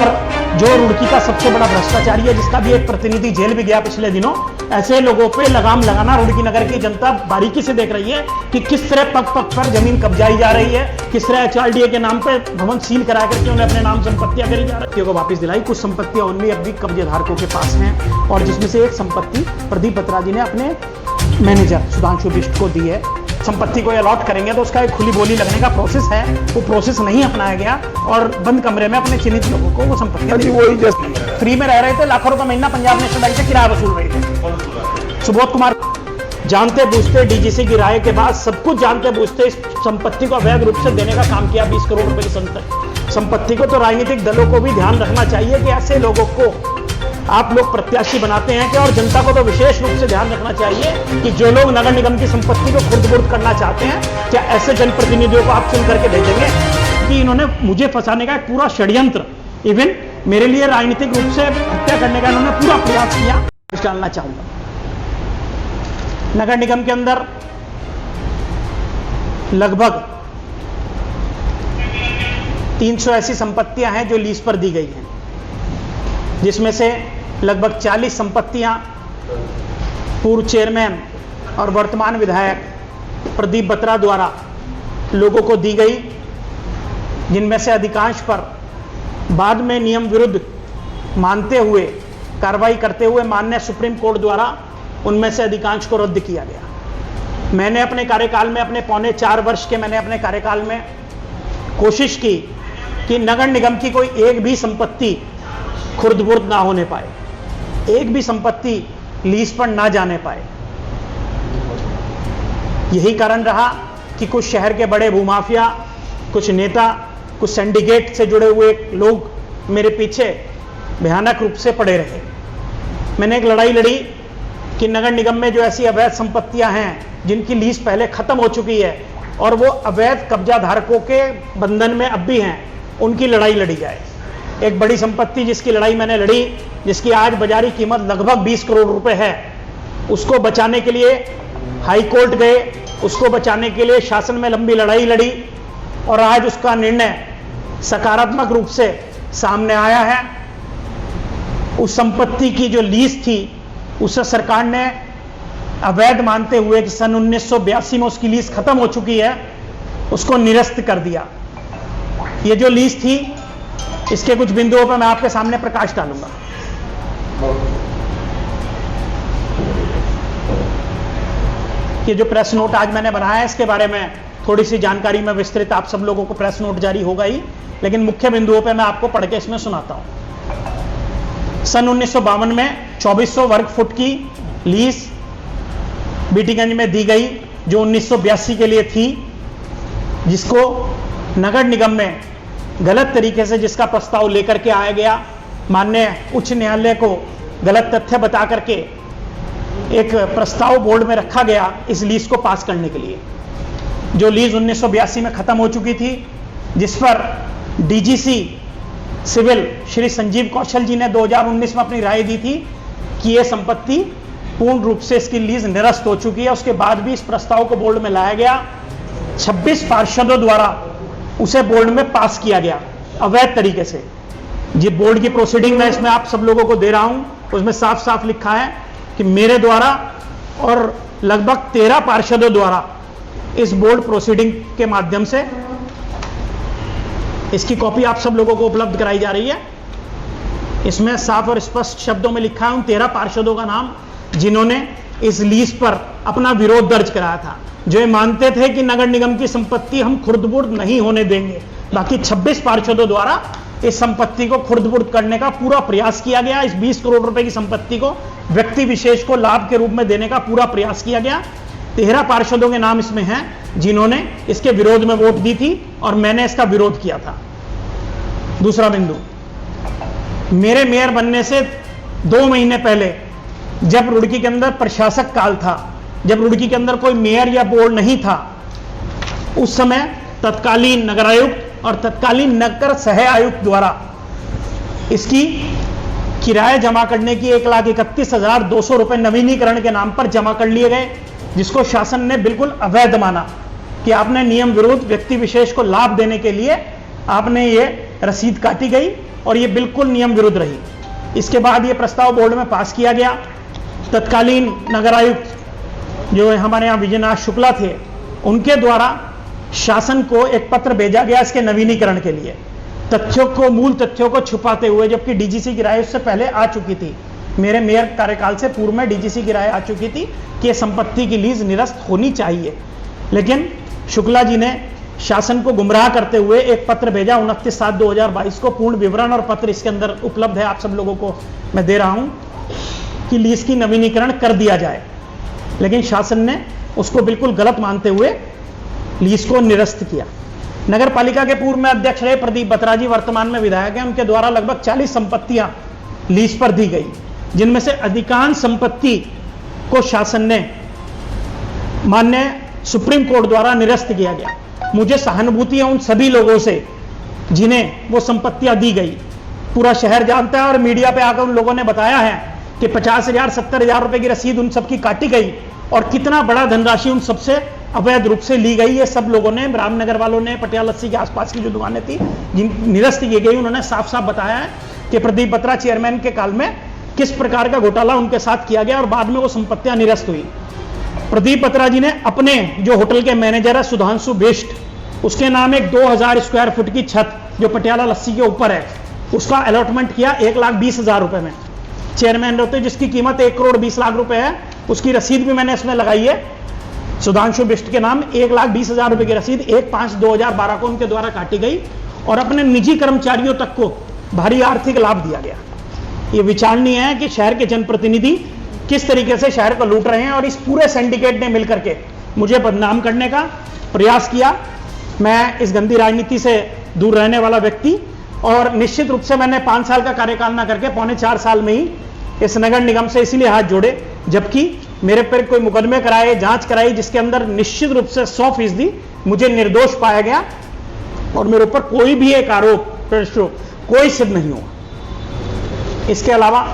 जो रुड़की का सबसे बड़ा भ्रष्टाचारी है, जिसका भी एक प्रतिनिधि जेल भी गया पिछले दिनों, ऐसे लोगों पे लगाम लगाना रुड़की नगर की जनता बारीकी से देख रही है कि किस तरह पग पग पर जमीन कब्जाई जा रही है, किस तरह HRDA के नाम पे भवन सील करा करके उन्हें अपने नाम संपत्तियां करी जा रही है को वापस दिलाई। कुछ संपत्तियां उनमें अब भी कब्जे धारकों के पास हैं, और जिसमें से एक संपत्ति प्रदीप बत्रा जी ने अपने मैनेजर सुधांशु बिष्ट को दी है। संपत्ति को अलॉट करेंगे तो उसका एक खुली बोली लगने का प्रोसेस है, वो प्रोसेस नहीं अपनाया गया और बंद कमरे में अपने चिन्हित लोगों को वो संपत्ति फ्री में रह रहे थे। लाखों रुपए महीना पंजाब नेशनल बैंक से किराया वसूल रहे थे। सुबोध कुमार जानते बूझते डीजीसी की राय के बाद सब कुछ जानते बूझते इस संपत्ति को अवैध रूप से देने का काम किया, 20 करोड़ रुपए की संपत्ति को। तो राजनीतिक दलों को भी ध्यान रखना चाहिए कि ऐसे लोगों को आप लोग प्रत्याशी बनाते हैं क्या, और जनता को तो विशेष रूप से ध्यान रखना चाहिए कि जो लोग नगर निगम की संपत्ति को खुर्द-बुर्द करना चाहते हैं, क्या ऐसे जनप्रतिनिधियों को आप चुन करके भेजेंगे कि इन्होंने मुझे फंसाने का एक पूरा षड्यंत्र, इवन मेरे लिए राजनीतिक रूप से हत्या करने का इन्होंने पूरा प्रयास किया। डालना चाहूंगा, नगर निगम के अंदर लगभग 300 ऐसी संपत्तियां हैं जो लीज पर दी गई हैं, जिसमें से लगभग 40 संपत्तियां पूर्व चेयरमैन और वर्तमान विधायक प्रदीप बत्रा द्वारा लोगों को दी गई, जिनमें से अधिकांश पर बाद में नियम विरुद्ध मानते हुए कार्रवाई करते हुए माननीय सुप्रीम कोर्ट द्वारा उनमें से अधिकांश को रद्द किया गया। मैंने अपने कार्यकाल में, अपने पौने 4 वर्ष के मैंने अपने कार्यकाल में कोशिश की कि नगर निगम की कोई एक भी संपत्ति खुर्द-बुर्द ना होने पाए, एक भी संपत्ति लीज पर ना जाने पाए। यही कारण रहा कि कुछ शहर के बड़े भूमाफिया, कुछ नेता, कुछ सिंडिकेट से जुड़े हुए लोग मेरे पीछे भयानक रूप से पड़े रहे। मैंने एक लड़ाई लड़ी कि नगर निगम में जो ऐसी अवैध संपत्तियां हैं जिनकी लीज पहले खत्म हो चुकी है और वो अवैध कब्जा धारकों के बंधन में अब भी हैं, उनकी लड़ाई लड़ी जाए। एक बड़ी संपत्ति जिसकी लड़ाई मैंने लड़ी, जिसकी आज बाजारी कीमत लगभग 20 करोड़ रुपए है, उसको बचाने के लिए हाई कोर्ट गए, उसको बचाने के लिए शासन में लंबी लड़ाई लड़ी, और आज उसका निर्णय सकारात्मक रूप से सामने आया है। उस संपत्ति की जो लीज थी उसे सरकार ने अवैध मानते हुए कि सन 1982 में उसकी लीज खत्म हो चुकी है, उसको निरस्त कर दिया। ये जो लीज थी, इसके कुछ बिंदुओं पर मैं आपके सामने प्रकाश डालूंगा। ये जो प्रेस नोट आज मैंने बनाया है, इसके बारे में थोड़ी सी जानकारी में विस्तृत आप सब लोगों को प्रेस नोट जारी होगा ही, लेकिन मुख्य बिंदुओं पर मैं आपको पढ़ के इसमें सुनाता हूं। सन 1952 में 2400 वर्ग फुट की लीज बीटीगंज में दी गई, जो 1982 के लिए थी, जिसको नगर निगम में गलत तरीके से जिसका प्रस्ताव लेकर के आया गया, माननीय उच्च न्यायालय को गलत तथ्य बता करके एक प्रस्ताव बोर्ड में रखा गया इस लीज को पास करने के लिए, जो लीज 1982 में खत्म हो चुकी थी, जिस पर डीजीसी सिविल श्री संजीव कौशल जी ने 2019 में अपनी राय दी थी कि यह संपत्ति पूर्ण रूप से इसकी लीज निरस्त हो चुकी है। उसके बाद भी इस प्रस्ताव को बोर्ड में लाया गया, 26 पार्षदों द्वारा उसे बोर्ड में पास किया गया अवैध तरीके से। जी बोर्ड की प्रोसीडिंग में इसमें आप सब लोगों को दे रहा हूं, उसमें साफ साफ लिखा है कि मेरे द्वारा और लगभग 13 पार्षदों द्वारा इस बोर्ड प्रोसीडिंग के माध्यम से इसकी कॉपी आप सब लोगों को उपलब्ध कराई जा रही है। इसमें साफ और स्पष्ट शब्दों में लिखा है उन 13 पार्षदों का नाम जिन्होंने इस लीज पर अपना विरोध दर्ज कराया था, जो ये मानते थे कि नगर निगम की संपत्ति हम खुर्द-बुर्द नहीं होने देंगे। बाकी 26 पार्षदों द्वारा इस संपत्ति को खुर्द-बुर्द करने का पूरा प्रयास किया गया। इस 20 करोड़ रुपए की संपत्ति को व्यक्ति विशेष को लाभ के रूप में देने का पूरा प्रयास किया गया। 13 पार्षदों के नाम इसमें हैं जिन्होंने इसके विरोध में वोट दी थी और मैंने इसका विरोध किया था। दूसरा बिंदु, मेरे मेयर बनने से 2 महीने पहले जब रुड़की के अंदर प्रशासक काल था, जब रुड़की के अंदर कोई मेयर या बोर्ड नहीं था, उस समय तत्कालीन नगर आयुक्त और तत्कालीन नगर सह आयुक्त द्वारा इसकी किराए जमा करने की 1,31,200 रुपए नवीनीकरण के नाम पर जमा कर लिए गए, जिसको शासन ने बिल्कुल अवैध माना कि आपने नियम विरुद्ध व्यक्ति विशेष को लाभ देने के लिए आपने ये रसीद काटी गई और ये बिल्कुल नियम विरुद्ध रही। इसके बाद ये प्रस्ताव बोर्ड में पास किया गया। तत्कालीन नगर आयुक्त जो हमारे यहाँ विजयनाथ शुक्ला थे, उनके द्वारा शासन को एक पत्र भेजा गया इसके नवीनीकरण के लिए, तथ्यों को, मूल तथ्यों को छुपाते हुए, जबकि डीजीसी की राय उससे पहले आ चुकी थी। मेरे मेयर कार्यकाल से पूर्व में डीजीसी की राय आ चुकी थी कि यह संपत्ति की लीज निरस्त होनी चाहिए, लेकिन शुक्ला जी ने शासन को गुमराह करते हुए एक पत्र भेजा 29/7/2022 को। पूर्ण विवरण और पत्र इसके अंदर उपलब्ध है, आप सब लोगों को मैं दे रहा हूं कि लीज की नवीनीकरण कर दिया जाए, लेकिन शासन ने उसको बिल्कुल गलत मानते हुए लीज को निरस्त किया। नगर पालिका के पूर्व में अध्यक्ष रहे प्रदीप बत्रा जी, वर्तमान में विधायक हैं, उनके द्वारा लगभग 40 संपत्तियां लीज पर दी गई, जिनमें से अधिकांश संपत्ति को शासन ने माननीय सुप्रीम कोर्ट द्वारा निरस्त किया गया। मुझे सहानुभूति है उन सभी लोगों से जिन्हें वो संपत्तियां दी गई। पूरा शहर जानता है और मीडिया पे आकर उन लोगों ने बताया है कि 50,000 70,000 रुपए की रसीद उन सबकी काटी गई और कितना बड़ा धनराशि उन सबसे अवैध रूप से ली गई। ये सब लोगों ने, रामनगर वालों ने, पटियाला लस्सी के आसपास की जो दुकानें थी जिन निरस्त की गई, उन्होंने साफ साफ बताया है कि प्रदीप बत्रा चेयरमैन के काल में किस प्रकार का घोटाला उनके साथ किया गया और बाद में वो संपत्तियां निरस्त हुई। प्रदीप बत्रा जी ने अपने जो होटल के मैनेजर है सुधांशु बिष्ट, उसके नाम एक 2000 स्क्वायर फुट की छत जो पटियाला लस्सी के ऊपर है, उसका अलॉटमेंट किया 1,20,000 रुपए में। चेयरमैन रहते जिसकी कीमत 1,20,00,000 रुपए है, उसकी रसीद भी मैंने इसमें लगाई है। सुधांशु बिष्ट के नाम 1,20,000 रुपए की रसीद 1/5/2012 को उनके द्वारा काटी गई और अपने निजी कर्मचारियों तक को भारी आर्थिक लाभ दिया गया। ये विचारणीय है कि शहर के जनप्रतिनिधि किस तरीके से शहर को लूट रहे हैं और इस पूरे सिंडिकेट ने मिलकर के मुझे बदनाम करने का प्रयास किया। मैं इस गंदी राजनीति से दूर रहने वाला व्यक्ति, और निश्चित रूप से मैंने 5 साल का कार्यकाल ना करके 3.25 साल में ही इस नगर निगम से इसलिए हाथ जोड़े, जबकि मेरे पर कोई मुकदमे कराए, जांच कराई, जिसके अंदर निश्चित रूप से 100% मुझे निर्दोष पाया गया और मेरे ऊपर कोई भी एक आरोप कोई सिद्ध नहीं हुआ। इसके अलावा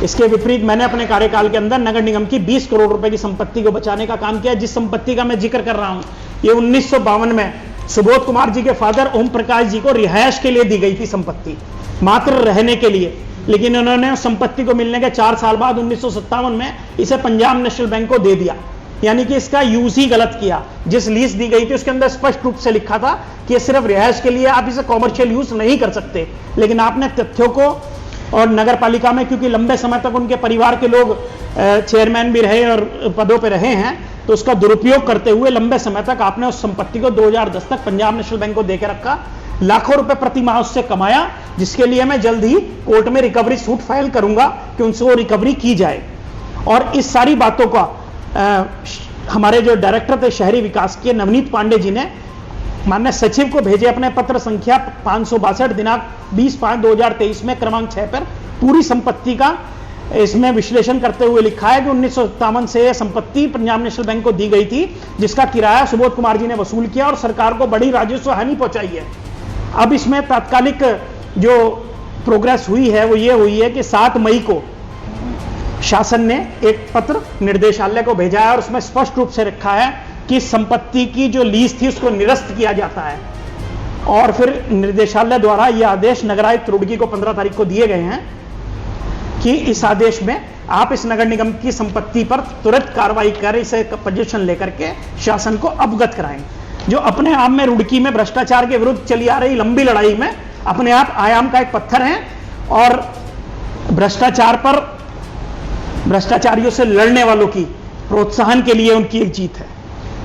इसके विपरीत मैंने अपने कार्यकाल के अंदर नगर निगम की 20 करोड़ रुपए की संपत्ति को बचाने का काम किया। जिस संपत्ति का मैं जिक्र कर रहा हूं, ये 1952 में सुबोध कुमार जी के फादर ओम प्रकाश जी को रिहायश के लिए दी गई थी संपत्ति, मात्र रहने के लिए, लेकिन उन्होंने उस संपत्ति को मिलने के 4 साल बाद 1957 में इसे पंजाब नेशनल बैंक को दे दिया, यानी कि इसका यूज ही गलत किया। जिस लीज दी गई थी उसके अंदर स्पष्ट रूप से लिखा था कि सिर्फ रिहायश के लिए, आप इसे कॉमर्शियल यूज नहीं कर सकते, लेकिन आपने तथ्यों को, और नगर पालिका में क्योंकि लंबे समय तक उनके परिवार के लोग चेयरमैन भी रहे और पदों पे रहे हैं, तो उसका दुरुपयोग करते हुए लंबे समय तक आपने उस संपत्ति को 2010 तक पंजाब नेशनल बैंक को देकर रखा, लाखों रुपए प्रति माह उससे कमाया, जिसके लिए मैं जल्द ही कोर्ट में रिकवरी सूट फाइल करूंगा कि उनसे वो रिकवरी की जाए। और इस सारी बातों का हमारे जो डायरेक्टर थे शहरी विकास के नवनीत पांडे जी ने माननीय सचिव को भेजे अपने पत्र संख्या 562 दिनांक 20/5/2023 में क्रमांक 6 पर पूरी संपत्ति का इसमें विश्लेषण करते हुए लिखा है कि 1957 से यह संपत्ति पंजाब नेशनल बैंक को दी गई थी, जिसका किराया सुबोध कुमार जी ने वसूल किया और सरकार को बड़ी राजस्व हानि पहुंचाई है। अब इसमें तात्कालिक जो प्रोग्रेस हुई है वो ये हुई है कि 7 मई को शासन ने एक पत्र निर्देशालय को भेजा है और उसमें स्पष्ट रूप से रखा है कि संपत्ति की जो लीज थी उसको निरस्त किया जाता है। और फिर निर्देशालय द्वारा ये आदेश नगर आयुक्त रुड़की को 15 तारीख को दिए गए हैं कि इस आदेश में आप इस नगर निगम की संपत्ति पर तुरंत कार्रवाई कर इसे पोजीशन लेकर के शासन को अवगत कराएं। जो अपने आप में रुड़की में भ्रष्टाचार के विरुद्ध चली आ रही लंबी लड़ाई में अपने आप आयाम का एक पत्थर है और भ्रष्टाचार पर, भ्रष्टाचारियों से लड़ने वालों की प्रोत्साहन के लिए उनकी एक जीत है।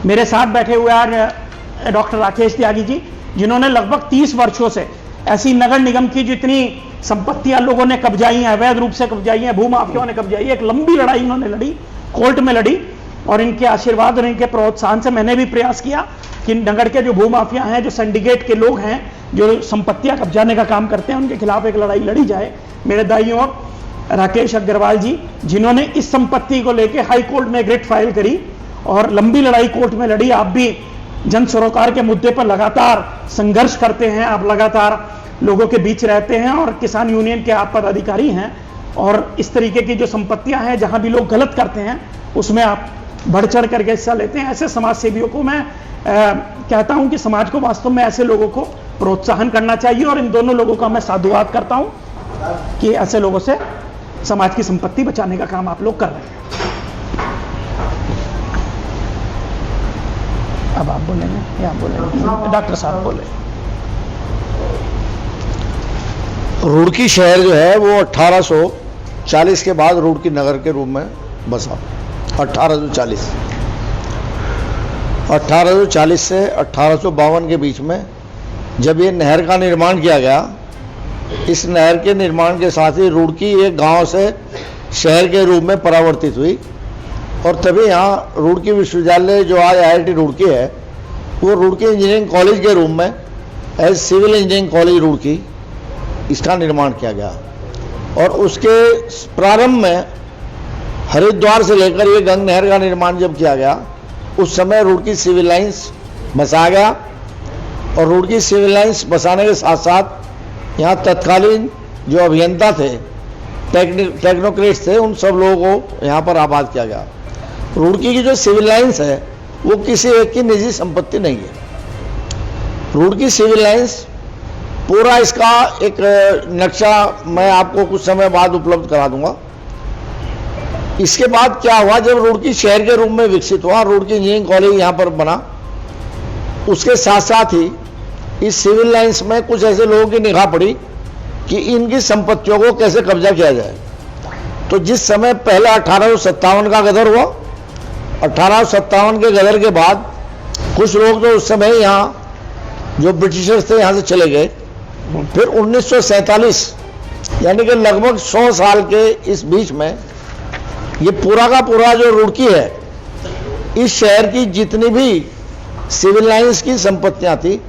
मेरे साथ बैठे हुए हैं डॉक्टर राकेश त्यागी जी, जिन्होंने लगभग 30 वर्षों से ऐसी नगर निगम की जितनी संपत्तियां लोगों ने कब्जाई हैं, अवैध रूप से कब्जाई हैं, भूमाफियाओं ने कब्जाई है, एक लंबी लड़ाई इन्होंने लड़ी, कोर्ट में लड़ी, और इनके आशीर्वाद और इनके प्रोत्साहन से मैंने भी प्रयास किया कि नगर के जो भूमाफिया हैं, जो सिंडिकेट के लोग हैं, जो संपत्तियां कब्जाने का काम करते हैं, उनके खिलाफ एक लड़ाई लड़ी जाए। मेरे दाईं ओर राकेश अग्रवाल जी, जिन्होंने इस संपत्ति को लेकर हाई कोर्ट में रिट फाइल करी और लंबी लड़ाई कोर्ट में लड़ी। आप भी जन सरोकार के मुद्दे पर लगातार संघर्ष करते हैं, आप लगातार लोगों के बीच रहते हैं और किसान यूनियन के आप पदाधिकारी हैं, और इस तरीके की जो संपत्तियां हैं जहां भी लोग गलत करते हैं उसमें आप बढ़ चढ़ करके हिस्सा लेते हैं। ऐसे समाज सेवियों को मैं कहता हूं कि समाज को वास्तव में ऐसे लोगों को प्रोत्साहन करना चाहिए और इन दोनों लोगों का मैं साधुवाद करता हूं कि ऐसे लोगों से समाज की संपत्ति बचाने का काम आप लोग कर रहे हैं। अब आप बोलेंगे या आप बोलेंगे? डॉक्टर साहब बोले। रुड़की शहर जो है वो 1840 के बाद रुड़की नगर के रूप में बसा। 1840 से 1852 के बीच में जब ये नहर का निर्माण किया गया, इस नहर के निर्माण के साथ ही रुड़की एक गांव से शहर के रूप में परावर्तित हुई और तभी यहाँ रुड़की विश्वविद्यालय जो आज IIT रुड़की है वो रुड़की इंजीनियरिंग कॉलेज के रूप में as civil engineering college Roorkee इसका निर्माण किया गया। और उसके प्रारंभ में हरिद्वार से लेकर ये गंग नहर का निर्माण जब किया गया उस समय रुड़की सिविल लाइंस बसा गया और रुड़की सिविल लाइंस बसाने के साथ साथ यहाँ तत्कालीन जो अभियंता थे, टेक्नोक्रेट्स थे, उन सब लोगों को यहाँ पर आबाद किया गया। रुड़की की जो सिविल लाइंस है वो किसी एक की निजी संपत्ति नहीं है। रुड़की सिविल लाइंस पूरा इसका एक नक्शा मैं आपको कुछ समय बाद उपलब्ध करा दूंगा। इसके बाद क्या हुआ, जब रुड़की शहर के रूप में विकसित हुआ, रुड़की इंजीनियरिंग कॉलेज यहाँ पर बना, उसके साथ साथ ही इस सिविल लाइंस में कुछ ऐसे लोगों की निगाह पड़ी कि इनकी संपत्तियों को कैसे कब्जा किया जाए। तो जिस समय पहले 1857 का गदर हुआ, 1857 के गदर के बाद कुछ लोग तो उस समय यहाँ जो ब्रिटिशर्स थे यहाँ से चले गए। फिर 1947 यानी कि लगभग 100 साल के इस बीच में ये पूरा का पूरा जो रुड़की है, इस शहर की जितनी भी सिविल लाइंस की संपत्तियां थी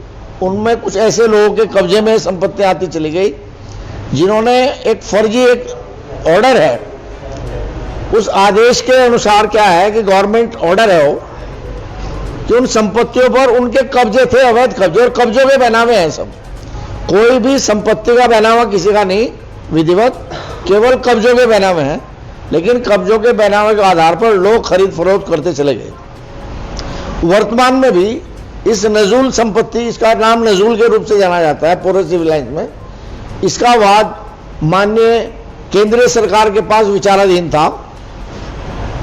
उनमें कुछ ऐसे लोगों के कब्जे में संपत्तियां आती चली गई जिन्होंने एक फर्जी एक ऑर्डर है, उस आदेश के अनुसार क्या है कि गवर्नमेंट ऑर्डर है वो कि उन संपत्तियों पर उनके कब्जे थे, अवैध कब्जे, और कब्जों के बनावे हैं सब। कोई भी संपत्ति का बनावा किसी का नहीं विधिवत, केवल कब्जों के बनावे हैं। लेकिन कब्जों के बनावे के आधार पर लोग खरीद फरोख्त करते चले गए। वर्तमान में भी इस नजूल संपत्ति, इसका नाम नजूल के रूप से जाना जाता है पूरे सिविल लाइंस में, इसका वाद माननीय केंद्रीय सरकार के पास विचाराधीन था।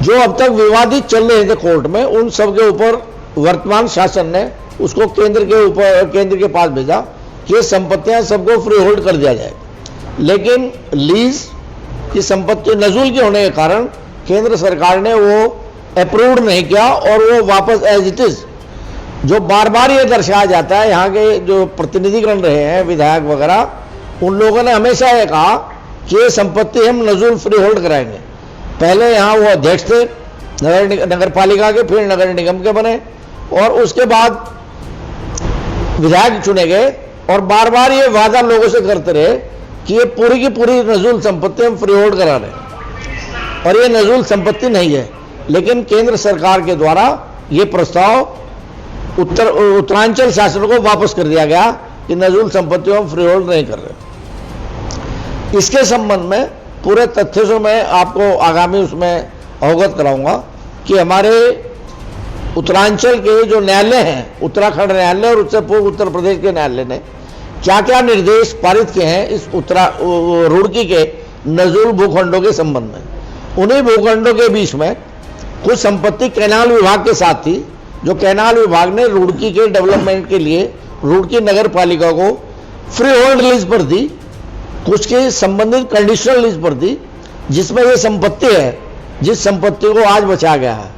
जो अब तक विवादित चल रहे थे कोर्ट में, उन सब के ऊपर वर्तमान शासन ने उसको केंद्र के पास भेजा कि ये संपत्तियां सबको फ्री होल्ड कर दिया जाए। लेकिन लीज की संपत्ति नजूल के होने के कारण केंद्र सरकार ने वो अप्रूव्ड नहीं किया और वो वापस एज इट इज, जो बार बार ये दर्शाया जाता है, यहाँ के जो प्रतिनिधिगण रहे हैं विधायक वगैरह, उन लोगों ने हमेशा ये कहा कि ये संपत्ति हम नजूल फ्री होल्ड कराएंगे। पहले यहाँ वो अध्यक्ष थे नगर पालिका के, फिर नगर निगम के बने और उसके बाद विधायक चुने गए और बार बार ये वादा लोगों से करते रहे कि ये पूरी की पूरी नजूल संपत्ति हम फ्री होल्ड करा रहे हैं और ये नजूल संपत्ति नहीं है। लेकिन केंद्र सरकार के द्वारा ये प्रस्ताव उत्तरांचल शासन को वापस कर दिया गया कि नजूल संपत्तियों हम फ्री होल्ड नहीं कर रहे। इसके संबंध में पूरे तथ्य से मैं आपको आगामी उसमें अवगत कराऊंगा कि हमारे उत्तरांचल के जो न्यायालय हैं, उत्तराखंड न्यायालय और उससे पूर्व उत्तर प्रदेश के न्यायालय ने क्या क्या निर्देश पारित किए हैं इस रुड़की के नजूल भूखंडों के संबंध में। उन्हीं भूखंडों के बीच में कुछ संपत्ति कैनाल विभाग के साथ थी, जो कैनाल विभाग ने रुड़की के डेवलपमेंट के लिए रुड़की नगर पालिका को फ्री होल्ड लीज पर दी, कुछ की संबंधित कंडीशनल लीज पर दी, जिसमें ये संपत्ति है जिस संपत्ति को आज बचा गया है।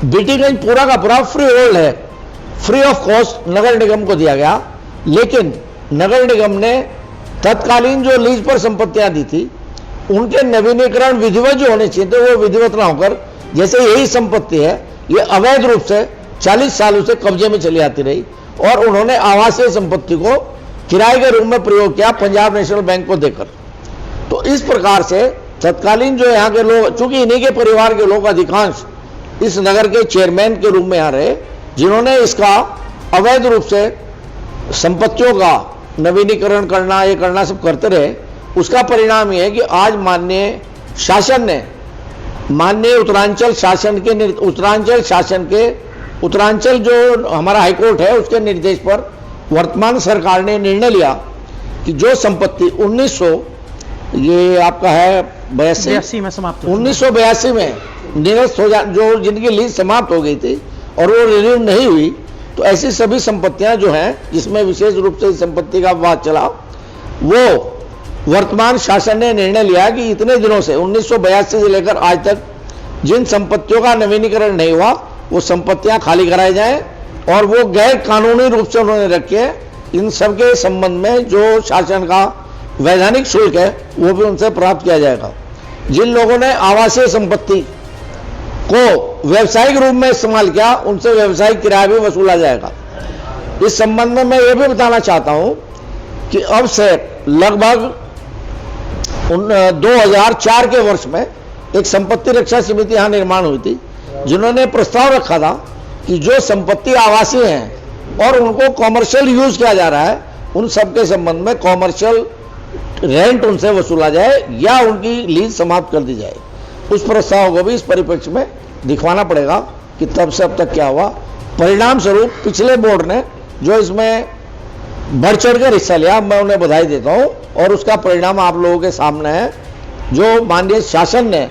बीटीगंज पूरा का पूरा फ्री होल्ड है, फ्री ऑफ कॉस्ट नगर निगम को दिया गया। लेकिन नगर निगम ने तत्कालीन जो लीज पर संपत्तियां दी थी उनके नवीनीकरण विधिवत जो होने चाहिए थे वो विधिवत ना होकर, जैसे यही संपत्ति है ये अवैध रूप से 40 सालों से कब्जे में चली आती रही और उन्होंने आवासीय संपत्ति को किराए के रूप में प्रयोग किया पंजाब नेशनल बैंक को देकर। तो इस प्रकार से तत्कालीन जो यहाँ के लोग, चूंकि इन्हीं के परिवार के लोग अधिकांश इस नगर के चेयरमैन के रूप में यहाँ रहे, जिन्होंने इसका अवैध रूप से संपत्तियों का नवीनीकरण करना ये करना सब करते रहे, उसका परिणाम ये है कि आज माननीय शासन ने, माननीय उत्तरांचल शासन के उत्तरांचल जो हमारा हाईकोर्ट है उसके निर्देश पर वर्तमान सरकार ने निर्णय लिया कि जो संपत्ति 1900 ये आपका है 82 में समाप्त हो 1982 में निरस्त हो जा, जो जिनकी लीज समाप्त हो गई थी और वो रिन्यू नहीं हुई, तो ऐसी सभी संपत्तियां जो हैं जिसमें विशेष रूप से इस संपत्ति का विवाद चला, वो वर्तमान शासन ने निर्णय लिया कि इतने दिनों से 1982 से लेकर आज तक जिन संपत्तियों का नवीनीकरण नहीं हुआ वो संपत्तियां खाली कराई जाएं और वो गैर कानूनी रूप से उन्होंने रखे हैं। इन सब के संबंध में जो शासन का वैधानिक शुल्क है वो भी उनसे प्राप्त किया जाएगा। जिन लोगों ने आवासीय संपत्ति को व्यवसायिक रूप में इस्तेमाल किया उनसे व्यवसायिक किराया भी वसूला जाएगा। इस संबंध में मैं ये भी बताना चाहता हूं कि अब से लगभग 2004 के वर्ष में एक संपत्ति रक्षा समिति यहां निर्माण हुई थी, जिन्होंने प्रस्ताव रखा था कि जो संपत्ति आवासीय हैं और उनको कॉमर्शियल यूज किया जा रहा है उन सब के संबंध में कॉमर्शियल रेंट उनसे वसूला जाए या उनकी लीज समाप्त कर दी जाए। उस प्रस्ताव को भी इस परिप्रेक्ष्य में दिखवाना पड़ेगा कि तब से अब तक क्या हुआ। परिणाम स्वरूप पिछले बोर्ड ने जो इसमें बढ़ चढ़ कर हिस्सा लिया, मैं उन्हें बधाई देता हूं और उसका परिणाम आप लोगों के सामने है। जो माननीय शासन ने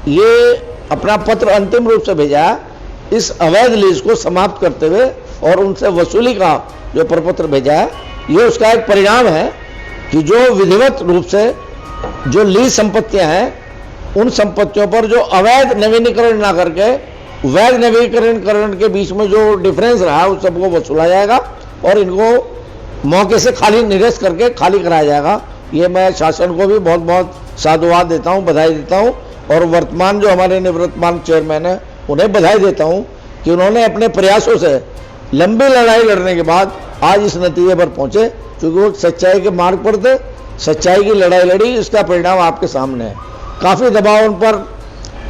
ये अपना पत्र अंतिम रूप से भेजा है इस अवैध लीज को समाप्त करते हुए और उनसे वसूली का जो प्रपत्र भेजा है, ये उसका एक परिणाम है कि जो विधिवत रूप से जो लीज संपत्तियां हैं उन संपत्तियों पर जो अवैध नवीनीकरण ना करके वैध नवीनीकरण के बीच में जो डिफरेंस रहा उस सबको वसूला जाएगा और इनको मौके से खाली निरस्त करके खाली कराया जाएगा। ये मैं शासन को भी बहुत बहुत साधुवाद देता हूँ, बधाई देता हूँ और वर्तमान जो हमारे निवर्तमान चेयरमैन है उन्हें बधाई देता हूँ कि उन्होंने अपने प्रयासों से लंबी लड़ाई लड़ने के बाद आज इस नतीजे पर पहुंचे, क्योंकि वो सच्चाई के मार्ग पर थे, सच्चाई की लड़ाई लड़ी, इसका परिणाम आपके सामने है। काफ़ी दबाव उन पर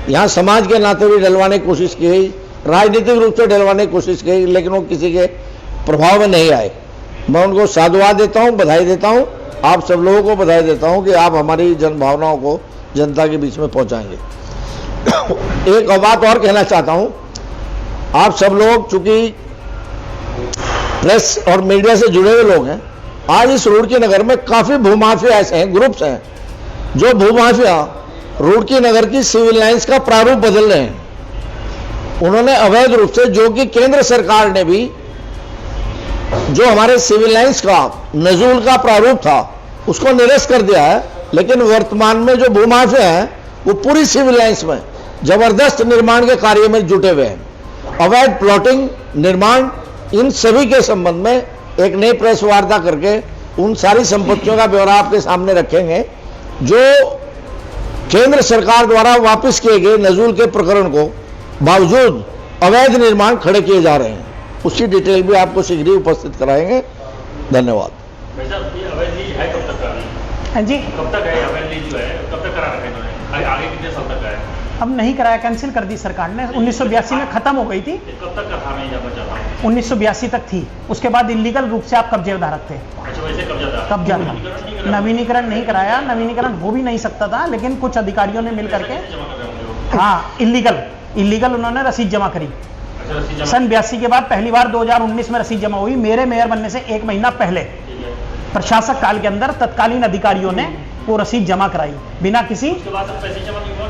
यहाँ समाज के नाते भी डलवाने की कोशिश की गई, राजनीतिक रूप से डलवाने की कोशिश की गई, लेकिन वो किसी के प्रभाव में नहीं आए। मैं उनको साधुवाद देता हूँ, बधाई देता हूँ, आप सब लोगों को बधाई देता हूँ कि आप हमारी जन भावनाओं को जनता के बीच में पहुँचाएंगे। एक बात और कहना चाहता हूँ, आप सब लोग चूंकि प्रेस और मीडिया से जुड़े हुए लोग हैं, आज इस रुड़की नगर में काफ़ी भूमाफिया ऐसे हैं, ग्रुप्स हैं, जो भूमाफिया रुड़की नगर की सिविल लाइंस का प्रारूप बदल रहे हैं। उन्होंने अवैध रूप से, जो कि केंद्र सरकार ने भी जो हमारे सिविल लाइंस का नजूल का प्रारूप था उसको निरस्त कर दिया है, लेकिन वर्तमान में जो भूमाफिया हैं वो पूरी सिविल लाइंस में जबरदस्त निर्माण के कार्य में जुटे हुए हैं। अवैध प्लॉटिंग, निर्माण, इन सभी के संबंध में एक नई प्रेस वार्ता करके उन सारी संपत्तियों का ब्यौरा आपके सामने रखेंगे। जो केंद्र सरकार द्वारा वापस किए गए नजूल के प्रकरण को बावजूद अवैध निर्माण खड़े किए जा रहे हैं, उसकी डिटेल भी आपको शीघ्र ही उपस्थित कराएंगे। धन्यवाद। हाँ जी, कब तक है अवैध लीज जो है, कब तक करा रखा है इन्होंने? आगे कितने साल तक का है? अब नहीं कराया, कैंसिल कर दी सरकार ने। 1982 में खत्म हो गई थी, कब तक का था? मैं जानना चाहता हूँ। 1982 तक थी, उसके बाद इलीगल रूप से आप कब्जेदारक थे। अच्छा, वैसे कब्जा था? कब्जा था, नवीनीकरण नहीं कराया, नवीनीकरण हो भी नहीं सकता था, लेकिन कुछ अधिकारियों ने मिल करके, हाँ, इलीगल उन्होंने रसीद जमा करी। सन 82 के बाद पहली बार 2019 में रसीद जमा हुई। मेरे मेयर बनने से 1 महीना पहले प्रशासक काल के अंदर तत्कालीन अधिकारियों ने वो रसीद जमा कराई बिना किसी, उसके बाद पैसे जमा नहीं हुआ?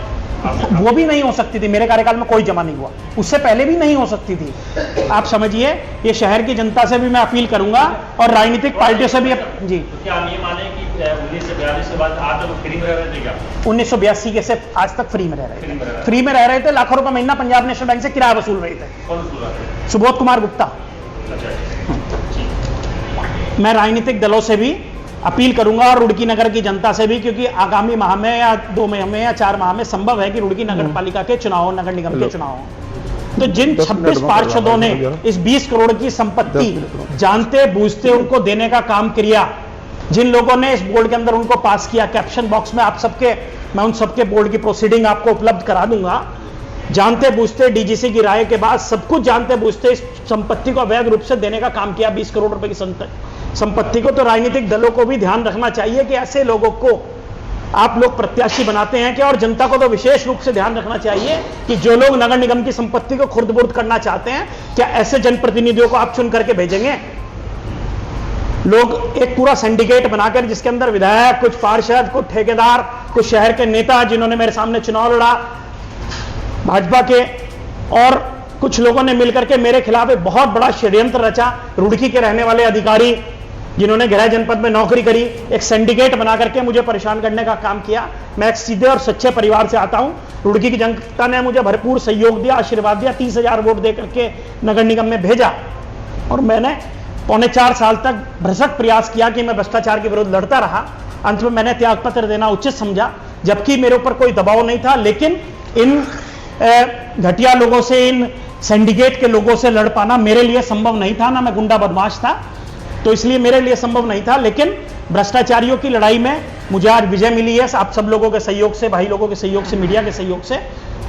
वो भी नहीं हो सकती थी, मेरे कार्यकाल में कोई जमा नहीं हुआ, उससे पहले भी नहीं हो सकती थी। आप समझिए, ये शहर की जनता से भी मैं अपील करूंगा और राजनीतिक पार्टियों से भी। जी, तो क्या हम ये माने कि 1942 के बाद आज तक फ्री में रह रहे थे क्या? 1982 के से आज तक फ्री में रह रहे फ्री में रह थे, रहे फ्री में रह रहे थे। लाखों रुपए महीना पंजाब नेशनल बैंक से किराया वसूल रहे थे। कौन वसूल रहा है? सुबोध कुमार गुप्ता। मैं राजनीतिक दलों से भी अपील करूंगा और रुड़की नगर की जनता से भी, क्योंकि आगामी माह में या 2 माह में या 4 माह में संभव है कि रुड़की नगर पालिका के चुनाव, नगर निगम के चुनाव हों। तो जिन 26 पार्षदों ने इस 20 करोड़ की संपत्ति जानते बूझते उनको देने का काम किया, जिन लोगों ने इस बोर्ड के अंदर उनको पास किया, कैप्शन बॉक्स में आप सबके, मैं उन सबके बोर्ड की प्रोसीडिंग आपको उपलब्ध करा दूंगा। जानते बूझते, डीजीसी की राय के बाद सब कुछ जानते बूझते इस संपत्ति को अवैध रूप से देने का काम किया, 20 करोड़ रुपए की संपत्ति को। तो राजनीतिक दलों को भी ध्यान रखना चाहिए कि ऐसे लोगों को आप लोग प्रत्याशी बनाते हैं क्या, और जनता को तो विशेष रूप से ध्यान रखना चाहिए कि जो लोग नगर निगम की संपत्ति को खुर्द-बुर्द करना चाहते हैं, क्या ऐसे जनप्रतिनिधियों को आप चुन करके भेजेंगे? लोग एक पूरा सिंडिकेट बनाकर, जिसके अंदर विधायक, कुछ पार्षद, कुछ ठेकेदार, कुछ शहर के नेता जिन्होंने मेरे सामने चुनाव लड़ा भाजपा के, और कुछ लोगों ने मिलकर के मेरे खिलाफ एक बहुत बड़ा षड्यंत्र रचा। रुड़की के रहने वाले अधिकारी जिन्होंने गृह जनपद में नौकरी करी, एक सिंडिकेट बना करके मुझे परेशान करने का काम किया। मैं एक सीधे और सच्चे परिवार से आता हूं। रुड़की की जनता ने मुझे भरपूर सहयोग दिया, आशीर्वाद दिया, 30,000 वोट दे करके नगर निगम में भेजा, और मैंने 3.25 साल तक भरसक प्रयास किया कि मैं भ्रष्टाचार के विरुद्ध लड़ता रहा। अंत में मैंने त्यागपत्र देना उचित समझा, जबकि मेरे ऊपर कोई दबाव नहीं था। लेकिन इन घटिया लोगों से, इन सिंडिकेट के लोगों से लड़ पाना मेरे लिए संभव नहीं था, ना मैं गुंडा बदमाश था, तो इसलिए मेरे लिए संभव नहीं था। लेकिन भ्रष्टाचारियों की लड़ाई में मुझे आज विजय मिली है, आप सब लोगों के सहयोग से, भाई लोगों के सहयोग से, मीडिया के सहयोग से।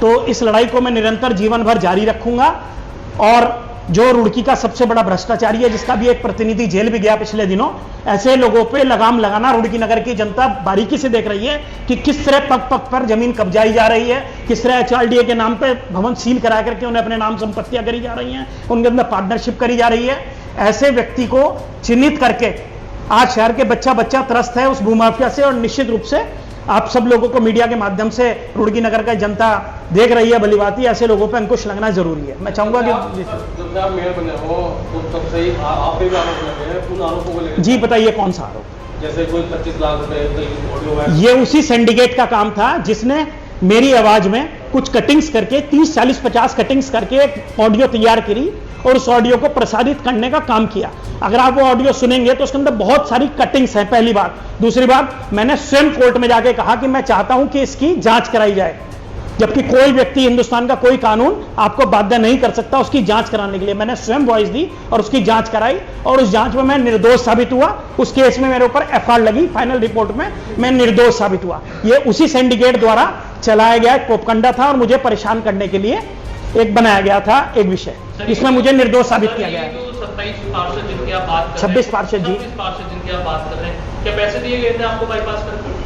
तो इस लड़ाई को मैं निरंतर जीवन भर जारी रखूंगा। और जो रुड़की का सबसे बड़ा भ्रष्टाचारी है, जिसका भी एक प्रतिनिधि जेल भी गया पिछले दिनों, ऐसे लोगों पे लगाम लगाना रुड़की नगर की जनता बारीकी से देख रही है कि किस तरह पग पग पर जमीन कब्जाई जा रही है, किस तरह HRDA के नाम पे भवन सील करा करके उन्हें अपने नाम संपत्तियां करी जा रही हैं, उनके अंदर पार्टनरशिप करी जा रही है। ऐसे व्यक्ति को चिन्हित करके आज शहर के बच्चा बच्चा त्रस्त है उस भूमाफिया से, और निश्चित रूप से आप सब लोगों को मीडिया के माध्यम से रुड़की नगर का जनता देख रही है भलीभांति, ऐसे लोगों पर अंकुश लगना जरूरी है। मैं चाहूंगा कि जब आप मेयर बने हो तो तब से ही आप पे भी आरोप लगे हैं, उन आरोपों को लेकर जी बताइए कौन सा आरोप? जैसे कोई 25 लाख रुपए ऑडियो, ये उसी सिंडिकेट का काम था जिसने मेरी आवाज में कुछ कटिंग्स करके 30, 40, 50 कटिंग्स करके एक ऑडियो तैयार करी और उस ऑडियो को प्रसारित करने का काम किया। अगर आप वो ऑडियो सुनेंगे तो उसके अंदर बहुत सारी कटिंग्स हैं, पहली बात। दूसरी बात, मैंने स्वयं कोर्ट में जाके कहा कि मैं चाहता हूं कि इसकी जांच कराई जाए, जबकि कोई व्यक्ति, हिंदुस्तान का कोई कानून आपको बाध्य नहीं कर सकता उसकी जांच कराने के लिए। मैंने स्वयं वॉइस दी और उसकी जांच कराई, और उस जांच में मैं निर्दोष साबित हुआ। उस केस में मेरे ऊपर FIR लगी, फाइनल रिपोर्ट में मैं निर्दोष साबित हुआ। ये उसी सिंडिकेट द्वारा चलाया गया एक पोपकंडा था, और मुझे परेशान करने के लिए एक बनाया गया था एक विषय, इसमें मुझे निर्दोष साबित किया गया है। 27 पार्षद जिनकी आप बात कर रहे हैं, 26 पार्षद जी, 26 पार्षद जिनकी आप बात कर रहे हैं, क्या पैसे दिए गए थे आपको बाईपास करके?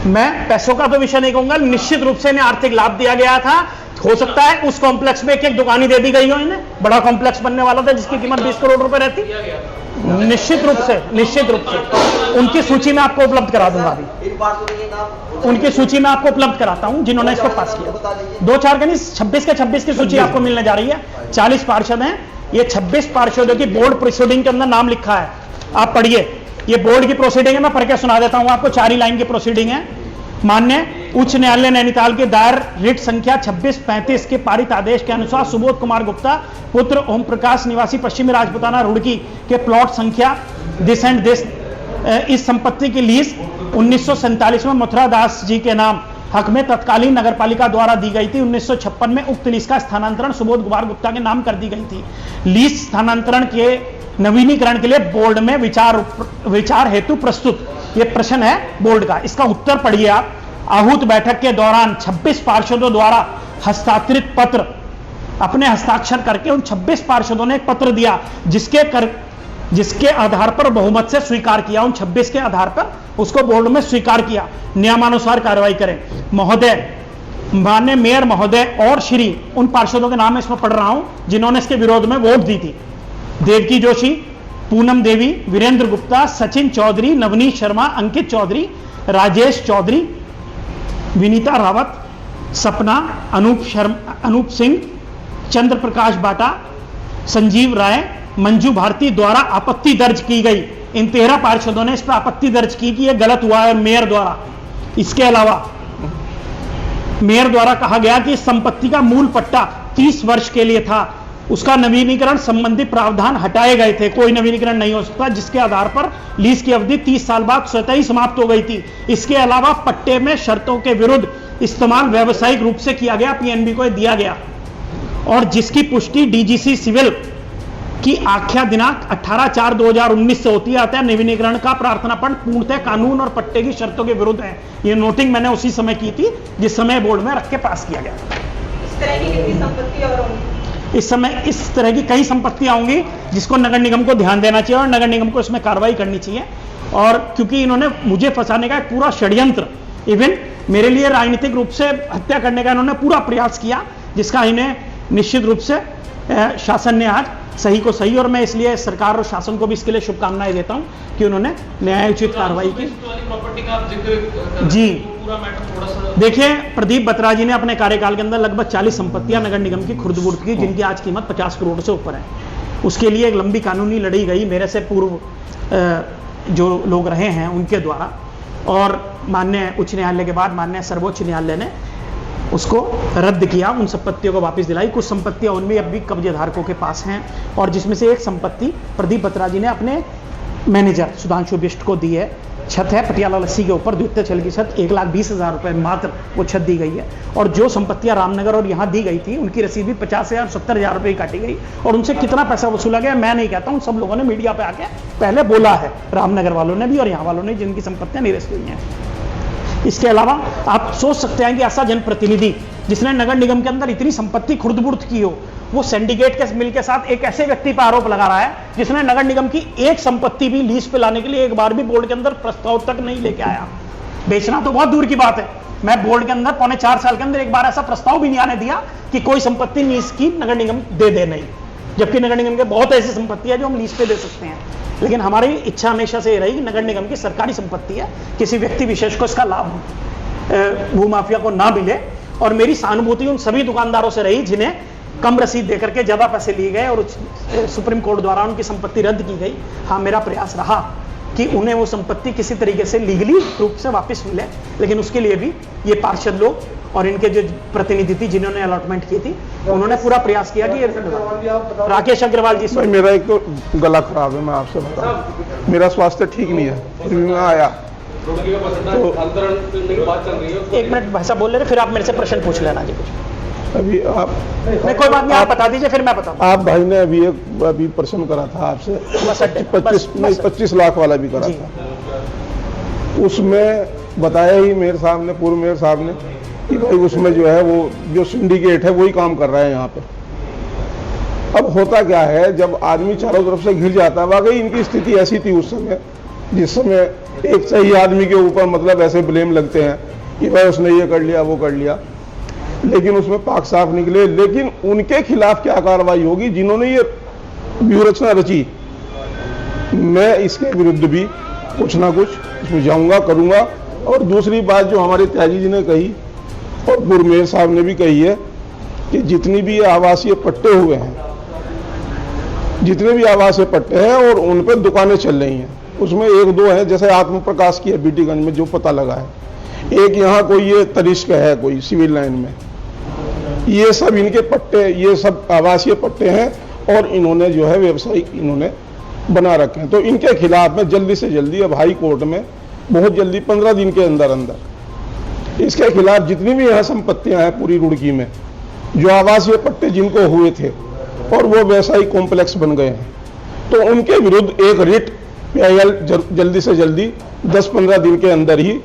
मैं पैसों का तो विषय नहीं कहूंगा, निश्चित रूप से इन्हें आर्थिक लाभ दिया गया था। हो सकता है उस कॉम्प्लेक्स में एक दुकान ही दे दी गई हो इन्हें, बड़ा कॉम्प्लेक्स बनने वाला था जिसकी कीमत 20 करोड़ रुपए रहती। निश्चित रूप से उनकी सूची में आपको उपलब्ध करा दूंगा। अभी उनकी सूची में आपको उपलब्ध कराता हूं जिन्होंने इसको पास किया। 2-4 के नहीं, 26 के 26 की सूची आपको मिलने जा रही है। 40 पार्षद हैं, ये 26 पार्षदों की बोर्ड प्रोसीडिंग के अंदर नाम लिखा है, आप पढ़िए। ये बोर्ड की प्रोसीडिंग है, मैं पढ़ के सुना देता हूं आपको। 4 ही लाइन की प्रोसीडिंग है। मान्य उच्च न्यायालय नैनीताल के दायर रिट संख्या 2635 के पारित आदेश के अनुसार सुबोध कुमार गुप्ता पुत्र ओम प्रकाश निवासी पश्चिमी राजपुताना रुड़की के प्लॉट संख्या दिस एंड दिस इस संपत्ति की लीज 1947 में मथुरा दास जी के नाम हक में तत्कालीन नगरपालिका द्वारा दी गई थी। 1956 में उक्त लीज का स्थानांतरण सुबोध कुमार गुप्ता के नाम कर दी गई थी। लीज स्थानांतरण के नवीनीकरण के लिए बोर्ड में विचार हेतु प्रस्तुत ये प्रश्न है बोर्ड का, इसका उत्तर पढ़िए आप। आहूत बैठक के दौरान 26 पार्षदों द्वारा हस्ताक्षरित पत्र, अपने हस्ताक्षर करके उन 26 पार्षदों ने एक पत्र दिया जिसके आधार पर बहुमत से स्वीकार किया। उन 26 के आधार पर उसको बोर्ड में स्वीकार किया। नियमानुसार कार्रवाई करें। महोदय, माननीय मेयर महोदय और श्री, उन पार्षदों के नाम इसमें पढ़ रहा हूं जिन्होंने इसके विरोध में वोट दी थी। देवकी जोशी, पूनम देवी, वीरेंद्र गुप्ता, सचिन चौधरी, नवनीत शर्मा, अंकित चौधरी, राजेश चौधरी, विनीता रावत, सपना, अनूप सिंह, चंद्र प्रकाश बाटा, संजीव राय, मंजू भारती द्वारा आपत्ति दर्ज की गई। इन 13 पार्षदों ने इस पर आपत्ति दर्ज की कि यह गलत हुआ है मेयर द्वारा। इसके अलावा मेयर द्वारा कहा गया कि इस संपत्ति का मूल पट्टा 30 वर्ष के लिए था, उसका नवीनीकरण संबंधी प्रावधान हटाए गए थे, कोई नवीनीकरण नहीं हो सकता, जिसके आधार पर लीज की अवधि 30 साल बाद स्वतः ही समाप्त हो गई थी। इसके अलावा पट्टे में शर्तों के विरुद्ध इस्तेमाल व्यावसायिक रूप से किया गया, PNB को दिया गया, और जिसकी पुष्टि DGC सिविल की आख्या दिनांक 18/4/2019 से होती है। अतः नवीनीकरण का प्रार्थना पत्र पूर्णतः कानून और पट्टे की शर्तों के विरुद्ध है। यह नोटिंग मैंने उसी समय की थी जिस समय बोर्ड में रख के पास किया गया। इस तरह की कितनी संपत्ति और होंगी? इस समय इस तरह की कई संपत्तियां होंगी जिसको नगर निगम को ध्यान देना चाहिए और नगर निगम को इसमें कार्रवाई करनी चाहिए। और क्योंकि इन्होंने मुझे फंसाने का एक पूरा षड्यंत्र, इवन मेरे लिए राजनीतिक रूप से हत्या करने का इन्होंने पूरा प्रयास किया, जिसका इन्हें निश्चित रूप से शासन ने आज सही को सही, और मैं इसलिए सरकार और शासन को भी इसके लिए शुभकामनाएं देता हूं कि उन्होंने न्यायोचित कार्रवाई की। प्रॉपर्टी का आप जिक्र कर रहे जी। हैं, तो पूरा मैटर थोड़ा सा देखिए, प्रदीप बत्रा जी ने अपने कार्यकाल के अंदर लगभग 40 संपत्तियां नगर निगम की खुर्द-बुर्द की, जिनकी आज कीमत 50 करोड़ से ऊपर है। उसके लिए एक लंबी कानूनी लड़ी गई मेरे से पूर्व जो लोग रहे हैं उनके द्वारा, और माननीय उच्च न्यायालय के बाद माननीय सर्वोच्च न्यायालय ने उसको रद्द किया, उन संपत्तियों को वापस दिलाई। कुछ संपत्तियां उनमें अब भी कब्जेधारकों के पास हैं, और जिसमें से एक संपत्ति प्रदीप बत्रा जी ने अपने मैनेजर सुधांशु बिष्ट को दी है। छत है पटियाला लस्सी के ऊपर, द्वितीय छल की छत, 1,20,000 रुपये मात्र वो छत दी गई है। और जो संपत्तियां रामनगर और यहाँ दी गई थी, उनकी रसीद भी 50,000 70,000 रुपये काटी गई, और उनसे कितना पैसा वसूला गया मैं नहीं कहता हूँ, सब लोगों ने मीडिया पे आके पहले बोला है, रामनगर वालों ने भी और यहाँ वालों ने, जिनकी संपत्तियां निरस्त हुई हैं। इसके अलावा आप सोच सकते हैं कि ऐसा जनप्रतिनिधि जिसने नगर निगम के अंदर इतनी संपत्ति खुर्द-बुर्द की हो, वो सिंडिकेट के मिल के साथ एक ऐसे व्यक्ति पर आरोप लगा रहा है जिसने नगर निगम की एक संपत्ति भी लीज पे लाने के लिए एक बार भी बोर्ड के अंदर प्रस्ताव तक नहीं लेके आया। बेचना तो बहुत दूर की बात है, मैं बोर्ड के अंदर 4.25 साल के अंदर एक बार ऐसा प्रस्ताव भी नहीं आने दिया कि कोई संपत्ति लीज की नगर निगम दे नहीं, जबकि नगर निगम के बहुत ऐसी संपत्ति है जो हम लीज पे दे सकते हैं। लेकिन हमारी इच्छा हमेशा से ये रही कि नगर निगम की सरकारी संपत्ति है, किसी व्यक्ति विशेष को इसका लाभ भूमाफिया को ना मिले, और मेरी सहानुभूति उन सभी दुकानदारों से रही जिन्हें कम रसीद देकर के ज़्यादा पैसे लिए गए और सुप्रीम कोर्ट द्वारा उनकी संपत्ति रद्द की गई। हाँ, मेरा प्रयास रहा कि उन्हें वो संपत्ति किसी तरीके से लीगली रूप से वापस मिले, लेकिन उसके लिए भी ये पार्षद लोग और इनके जो प्रतिनिधि थी जिन्होंने अलॉटमेंट की थी, उन्होंने पूरा प्रयास किया कि राकेश अग्रवाल जी। मेरा एक तो गला खराब है, मैं आपसे बताऊं, मेरा स्वास्थ्य ठीक नहीं है, फिर भी मैं आया। तो अंतरण की बात चल रही है। 1 मिनट भाई साहब बोल रहे थे, फिर आप मेरे से प्रश्न पूछ लेना जी कुछ। अभी आप नहीं, कोई बात नहीं, आप बता दीजिए फिर मैं बताऊं। आप भाई ने अभी प्रश्न करा था आपसे, बस अड्डे, 25 लाख वाला भी करा था। उसमें बताया ही मेयर साहब ने, पूर्व मेयर साहब ने, कि भाई उसमें जो है वो जो सिंडिकेट है वही काम कर रहा है यहाँ पे। अब होता क्या है, जब आदमी चारों तरफ से घिर जाता है, वाकई इनकी स्थिति ऐसी थी उस समय, जिस समय एक सही आदमी के ऊपर मतलब ऐसे ब्लेम लगते हैं कि भाई उसने ये कर लिया वो कर लिया, लेकिन उसमें पाक साफ निकले। लेकिन उनके खिलाफ क्या कार्रवाई होगी जिन्होंने ये व्यूहरचना रची। मैं इसके विरुद्ध भी कुछ ना कुछ इसमें जाऊंगा, करूंगा। और दूसरी बात जो हमारे त्यागी जी ने कही और पूर्व मेयर साहब ने भी कही है कि जितनी भी आवासीय पट्टे हुए हैं, जितने भी आवासीय पट्टे हैं और उन पर दुकानें चल रही हैं, उसमें 1-2 हैं, जैसे आत्म प्रकाश की है बीटीगंज में जो पता लगा है, एक यहाँ कोई ये तनिष्क है कोई सिविल लाइन में, ये सब इनके पट्टे, ये सब आवासीय पट्टे हैं और इन्होंने जो है व्यवसायिक इन्होंने बना रखे हैं। तो इनके खिलाफ में जल्दी से जल्दी अब हाई कोर्ट में बहुत जल्दी 15 दिन के अंदर अंदर इसके खिलाफ जितनी भी यहाँ संपत्तियां हैं पूरी रुड़की में, जो आवासीय पट्टे जिनको हुए थे और वो व्यवसायिक कॉम्प्लेक्स बन गए हैं, तो उनके विरुद्ध एक रिट PIL जल्दी से जल्दी 10-15 दिन के अंदर ही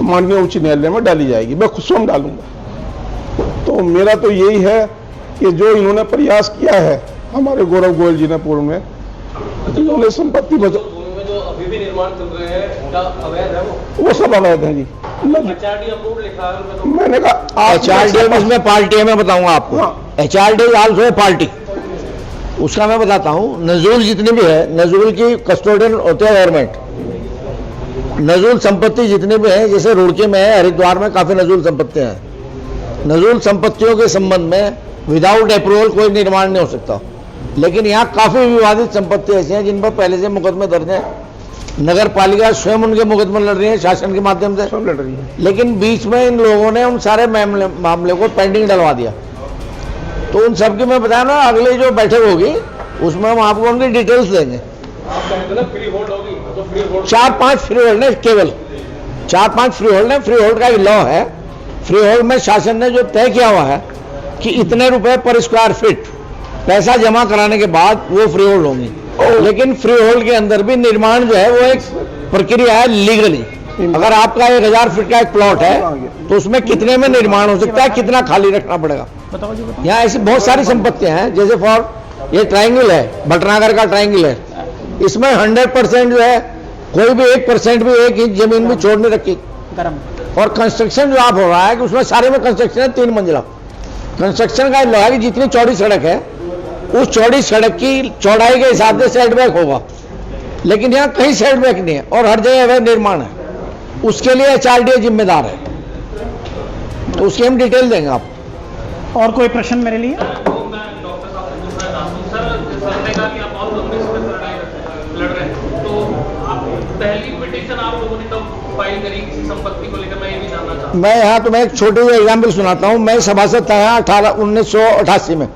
माननीय उच्च न्यायालय में डाली जाएगी। मैं खुद स्वयं डालूंगा। तो मेरा तो यही है कि जो इन्होंने प्रयास किया है हमारे गौरव गोयल जी ने पूर्व में, इन्होंने संपत्ति बचा, जो अभी भी निर्माण चल रहे हैं क्या अवैध है वो सब अवैध है जी। HRD अप्रूव लिखा है, मैंने कहा HRD उसमें पार्टी है, मैं बताऊंगा आपको। हाँ। HRD आल्सो है पार्टी, उसका मैं बताता हूँ। नजूल जितनी भी है, नजूल की कस्टोडियन होते हैं गवर्नमेंट। नजूल संपत्ति जितनी भी है, जैसे रुड़की में है, हरिद्वार में काफी नजूल संपत्तियां हैं। नजूल संपत्तियों के संबंध में विदाउट अप्रूवल कोई निर्माण नहीं हो सकता, लेकिन यहाँ काफी विवादित संपत्ति ऐसी हैं जिन पर पहले से मुकदमे दर्ज हैं। नगर पालिका स्वयं उनके मुकदमे लड़ रही है शासन के माध्यम से, सब लड़ रही है। लेकिन बीच में इन लोगों ने उन सारे मामले को पेंडिंग डलवा दिया। तो उन सबकी मैं बताया ना, अगली जो बैठक होगी उसमें हम आपको उनकी डिटेल्स देंगे। आप कहते ना फ्री होल्ड होगी, तो फ्री होल्ड 4-5 फ्री होल्ड है, केवल 4-5 फ्री होल्ड है। फ्री होल्ड का लॉ है। फ्री होल्ड में शासन ने जो तय किया हुआ है कि इतने रुपए पर स्क्वायर फीट पैसा जमा कराने के बाद वो फ्री होल्ड होंगी। लेकिन फ्री होल्ड के अंदर भी निर्माण जो है वो एक प्रक्रिया है लीगली। अगर आपका 1000 फीट का एक प्लॉट है तो उसमें कितने में निर्माण हो सकता है, कितना खाली रखना पड़ेगा। यहाँ ऐसी बहुत सारी संपत्तियां हैं, जैसे फॉर ये ट्राइंगल है, भटनागर का ट्राइंगल है, इसमें 100% जो है कोई भी 1% भी 1 इंच जमीन भी छोड़ नहीं रखी। और कंस्ट्रक्शन जो आप हो रहा है कि उसमें सारे में कंस्ट्रक्शन है 3 मंजिला। कंस्ट्रक्शन का लगा कि जितनी चौड़ी सड़क है उस चौड़ी सड़क की चौड़ाई के हिसाब से सेटबैक होगा, लेकिन यहाँ कहीं सेटबैक नहीं है और हर जगह अवैध निर्माण है। उसके लिए HRDA जिम्मेदार है, तो उसकी हम डिटेल देंगे आपको। और कोई प्रश्न मेरे लिए? वो मैं डॉक्टर साहब से पूछना चाहता हूँ सर ने कहा कि आप बहुत लंबे समय से लड़ाई लड़ रहे हैं, तो आप पहली पिटीशन आप लोगों ने तब फाइल करी किसी संपत्ति को लेकर, मैं ये भी जानना चाहता हूँ। मैं यहाँ तुम्हें एक छोटी सी एग्जाम्पल सुनाता हूँ। मैं सभासद था यहाँ 1988 में,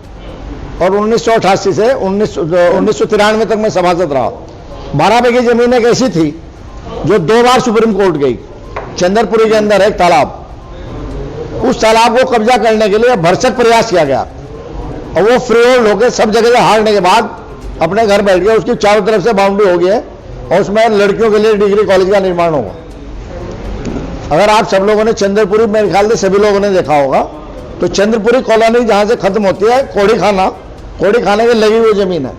और 1988 से 1993 तक मैं सभासद रहा। 12 बीघे जमीन एक ऐसी थी जो 2 बार सुप्रीम कोर्ट गई। चंद्रपुरी के अंदर है एक तालाब, उस तालाब को कब्जा करने के लिए भरसक प्रयास किया गया और वो फ्री होल्ड होकर सब जगह से हारने के बाद अपने घर बैठ गया। उसकी चारों तरफ से बाउंड्री हो गई है और उसमें लड़कियों के लिए डिग्री कॉलेज का निर्माण होगा। अगर आप सब लोगों ने चंद्रपुरी, मेरे ख्याल से सभी लोगों ने देखा होगा, तो चंद्रपुरी कॉलोनी जहां से खत्म होती है कोड़ी खाने के लगी हुई जमीन है।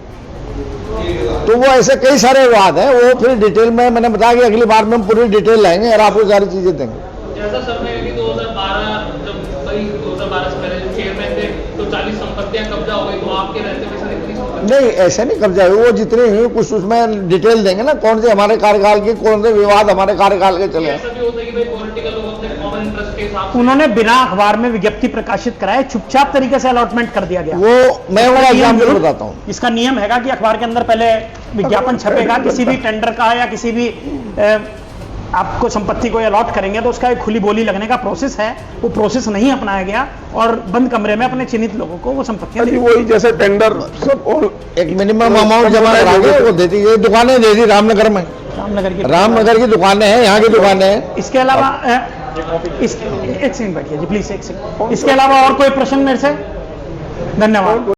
तो वो ऐसे कई सारे विवाद हैं, वो फिर डिटेल में मैंने बताया कि अगली बार में हम पूरी डिटेल लाएंगे और आपको सारी चीजें देंगे। जैसा सर ने 2012 जब वही 2012 से पहले जब चेयरमैन थे तो 40 संपत्तियां कब्जा हो गई, तो आपके रहते हुए सर इतनी संपत्ति नहीं, ऐसे नहीं कब्जा हुई, वो जितनी हुई कुछ उसमें डिटेल देंगे ना, कौन से हमारे कार्यकाल की, कौन से विवाद हमारे कार्यकाल के चले। ऐसा भी होता है कि भाई पॉलिटिकल लोग अपने कॉमन इंटरेस्ट के हिसाब से उन्होंने बिना अखबार में विज्ञप्ति प्रकाशित कराए चुपचाप तरीके से अलॉटमेंट कर दिया गया। वो मैं इसका नियम एग्जाम्पल जरूर- बताता हूँ। इसका नियम हैगा कि अखबार के अंदर पहले विज्ञापन छपेगा किसी भी टेंडर का या किसी भी आपको संपत्ति को अलॉट करेंगे तो उसका एक खुली बोली लगने का प्रोसेस है, वो प्रोसेस नहीं अपनाया गया और बंद कमरे में अपने चिन्हित लोगों को वो संपत्तियां अभी वही जैसे टेंडर सब एक मिनिमम अमाउंट जमा करा के वो देती, ये दुकानें दे दी रामनगर में, रामनगर की दुकानें हैं, यहाँ की दुकानें हैं। इसके अलावा एक सेकंड बैठिए जी प्लीज, एक सेकंड। इसके अलावा और कोई प्रश्न मेरे से? धन्यवाद।